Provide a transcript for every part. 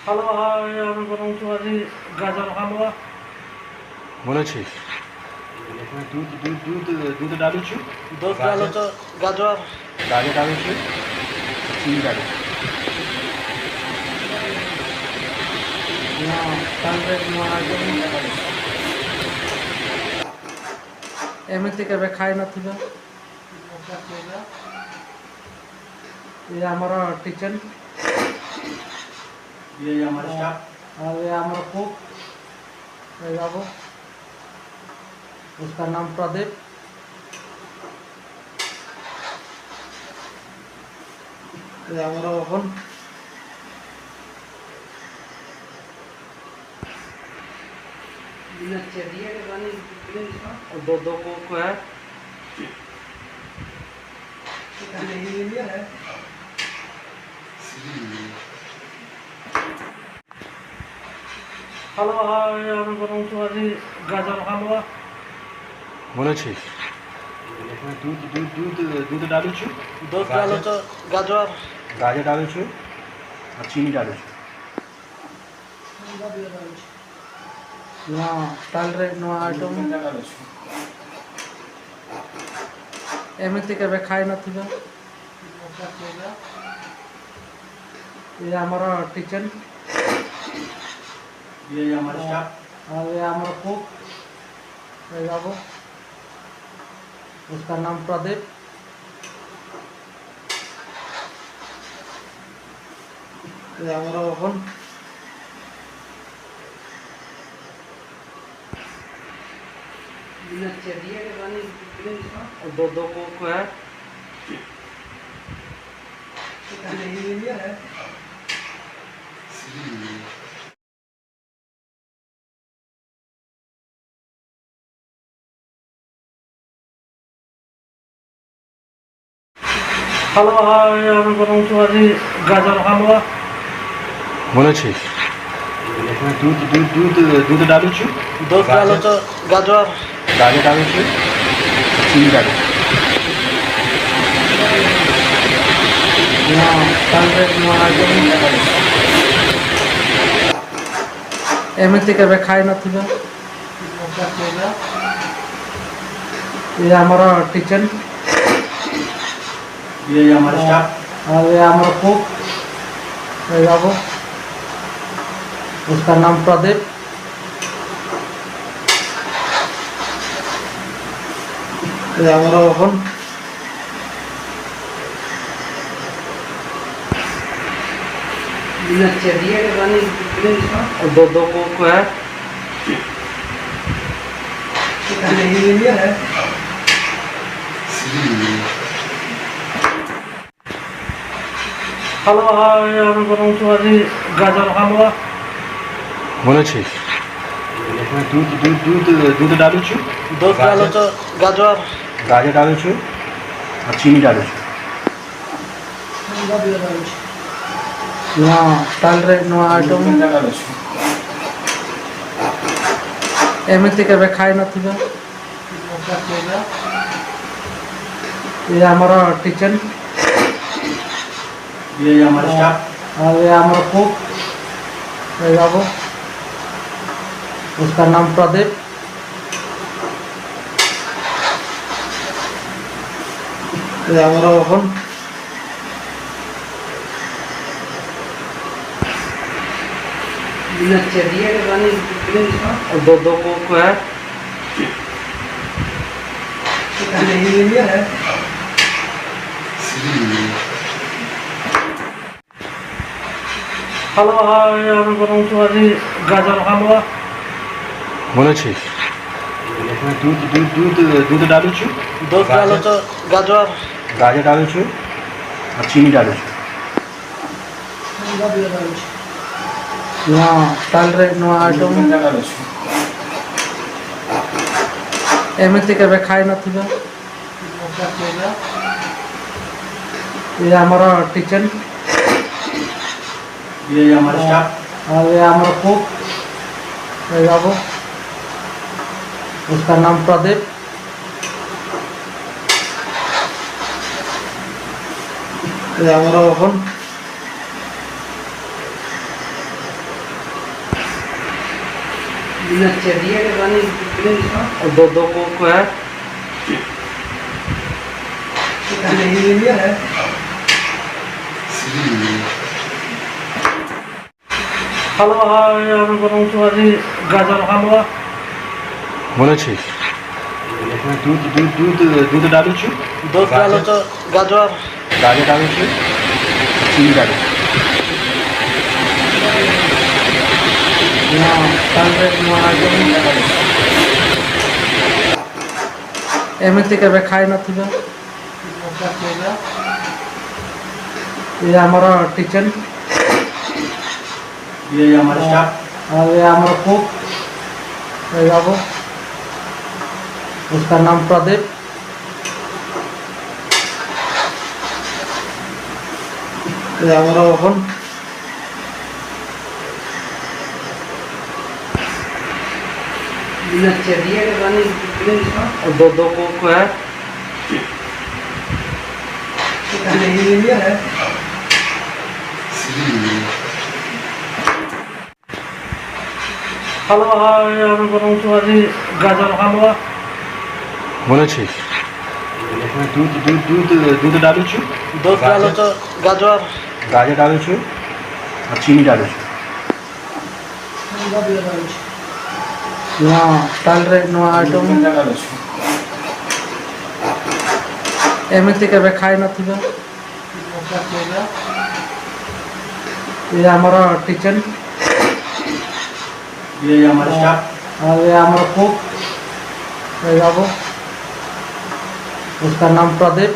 হালুয়া হয় আমি বরঞ্চ আছি গাজর হালুয়া বলেছিস এখানে দুধ ডালুছি, দুধ ডালো তো গাজর গাজর ডালুছি, চিনি ডালুছি। ଏମିତି କେବେ ଖାଇନଥିବ। ଇଏ ଆମର ଟିଚେନ୍, ये हमारा स्टाफ, और ये हमारा कुक ये बाबू, उसका नाम प्रदीप। ये हमारा ओवन, और दो कुक है। হালুয়া হয় আমি বরঞ্চ আছি গাজর হালুয়া বলেছিস এখানে দুধ ডালুছি, দুধ ডালো তো গাজর গাজর ডালুছি, আর চিনি ডালুছি। ନୂଆ ଷ୍ଟାଇଲ୍ରେ ନୂଆ ଆଇଟମ୍, ଏମିତି କେବେ ଖାଇନଥିବ। ଇଏ ଆମର ଟିଚେନ୍, ये हमारा स्टाफ, और ये हमारा कुक ये बाबू, उसका नाम प्रदीप। ये हमारा ओवन, और दो कुक है। হালুয়া হয় আমি বরঞ্চ আছি গাজর হালুয়া বলেছিস এখানে দুধ ডালুছি, দুধ ডালো তো গাজর গাজর ডালুছি, আর চিনি ডালুছি। ନୂଆ ଷ୍ଟାଇଲ୍ରେ ନୂଆ ଆଇଟମ୍, ଏମିତି କେବେ ଖାଇନଥିବ। ଇଏ ଆମର ଟିଚେନ୍, ये हमारा स्टाफ, और ये हमारा कुक ये बाबू, उसका नाम प्रदीप। ये हमारा ओवन, और दो कुक है। হালুয়া হয় আমি বরঞ্চ আছি গাজর হালুয়া বলেছিস এখানে দুধ ডালুছি, দুধ ডালো তো গাজর গাজর ডালুছি, আর চিনি ডালুছি। ନୂଆ ଷ୍ଟାଇଲ୍ରେ ନୂଆ ଆଇଟମ୍, ଏମିତି କେବେ ଖାଇନଥିବ। ଇଏ ଆମର ଟିଚେନ୍, ये हमारा स्टाफ, और ये हमारा कुक ये बाबू, उसका नाम प्रदीप। ये हमारा ओवन, और दो कुक है। হালুয়া হয় আমি বরঞ্চ আছি গাজর হালুয়া বলেছিস এখানে দুধ ডালুছি, দুধ ডালো তো গাজর গাজর ডালুছি, আর চিনি ডালুছি। ନୂଆ ଷ୍ଟାଇଲ୍ରେ ନୂଆ ଆଇଟମ୍, ଏମିତି କେବେ ଖାଇନଥିବ। ଇଏ ଆମର ଟିଚେନ୍, ये हमारा स्टाफ, और ये हमारा कुक ये बाबू, उसका नाम प्रदीप। ये हमारा ओवन, और दो कोक है। হালুয়া হয় আমি বরঞ্চ আজি গাজর হালুয়া। বলেছি इसमें दूध दूध दूध दूध डालू छू দুধ ডালো তো গাজর गाजर डालू छू चीनी डालू छू ତାପରେ ଏମିତି କେବେ ଖାଇ ନଥିବେ। ଇଏ ଆମର କିଚେନ୍ ये हमारा स्टाफ और ये हमारा कुक ये बाबू, उसका नाम प्रदीप। ये हमारा ओवन और दो कुक है। হালুয়া হয় আমি বরঞ্চ আজি গাজর হালুয়া। বলেছি इसमें दूध दूध दूध दूध डालू छू দুধ ডালো তো গাজর गाजर डालू छू और चीनी डालू छू ତାହେଲେ ନୂଆ ଆଇଟମ୍ ଏମିତି କେବେ ଖାଇ ନଥିବେ। ଇଏ ଆମର କିଚେନ୍ ये हमारा स्टाफ और ये हमारा कुक ये बाबू, उसका नाम प्रदीप।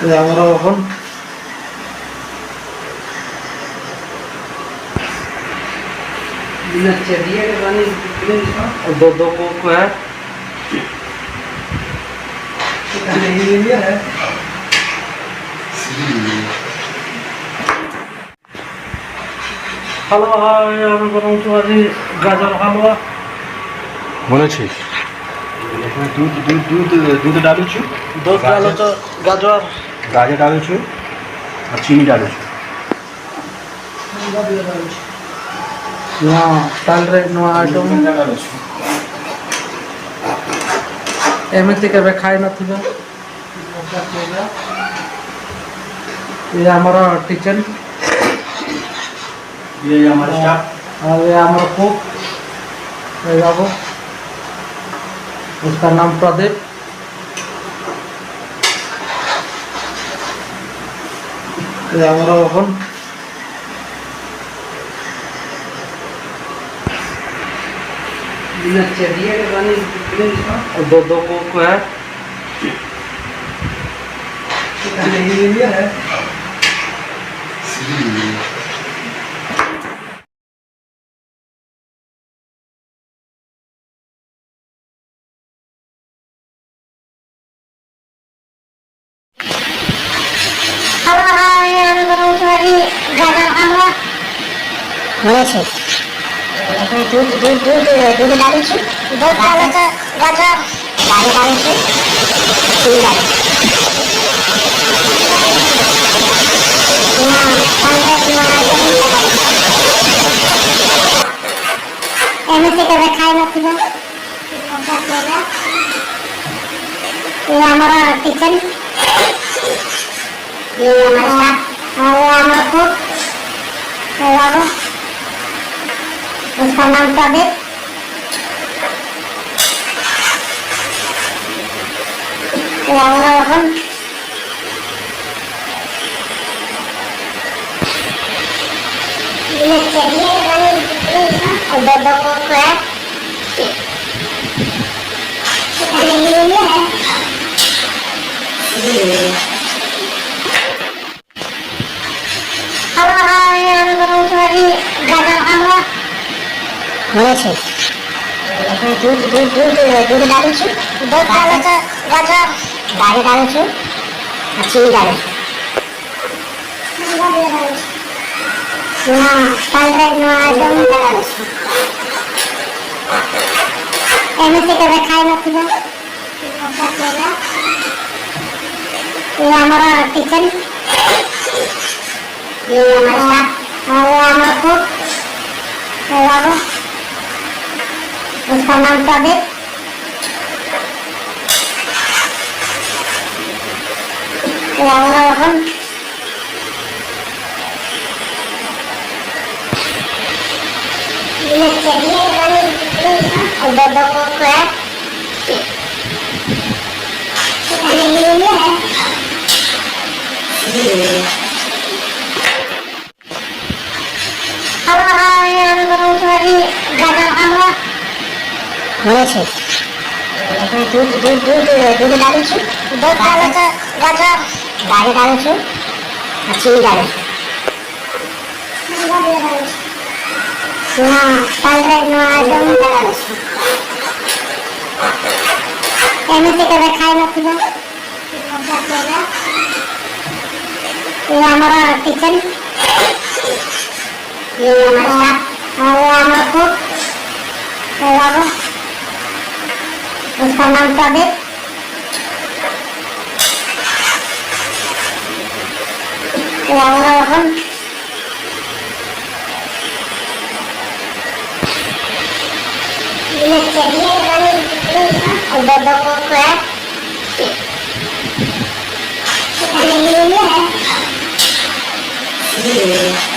ये हमारा ओवन और दो कुक है। হালুয়া হয় আমি বরঞ্চ আজি গাজর হালুয়া। বলেছি इसमें दूध दूध दूध दूध डालू छू দুধ ডালো তো গাজর गाजर डालू छू और चीनी डालू छू ତାହେଲେ ନୂଆ ଆଇଟମ୍ ଏମିତି କେବେ ଖାଇ ନଥିବେ। ଇଏ ଆମର କିଚେନ୍ ये हमारा स्टाफ और ये हमारा कुक ये बाबू, उसका नाम प्रदीप। ये हमारा ओवन और दो कुक है। বলেছি দুধ দুধ দুধ দুধ ডালু ছু দুধ ডালো তো গাজর গাজর ডালু ছু চিনি ডালু এমনি কেবে খাই নଥିବେ। ये हमारा किचन ये हमारा और ये हमारा कुक ये बाबू, उसका नाम प्रदीप। ये हमारा ओवन और दो कुक है। বলেছি দুধ দুধ দুধ দুধ ডালু ছু দুধ ডালো তো গাজর গাজর ডালু ছু আর চিনি ডালু তাহলে নূয়া আইটম এমনি কেবে খাই নଥିବେ। ये हमारा किचन ये हमारा बाबू, उसका नाम प्रदीप। ये हमारा रोहन। ये चलिए और दो को क्रैक ये है। Halo, yang beruntung lagi gagal apa? Mana sih? Duduk dalam sih. Duduk dalam ke gagal. Dari dalam sih. Masih dalam. Nah, paling ada dalam sih. Ini kita rekai nanti kan. Ini हमारा kitchen. ये हमारा हमारा cook बाबू, उसका नाम प्रदीप। ये हमारा रोहन। ये चलिए और दो को क्रैक ये है।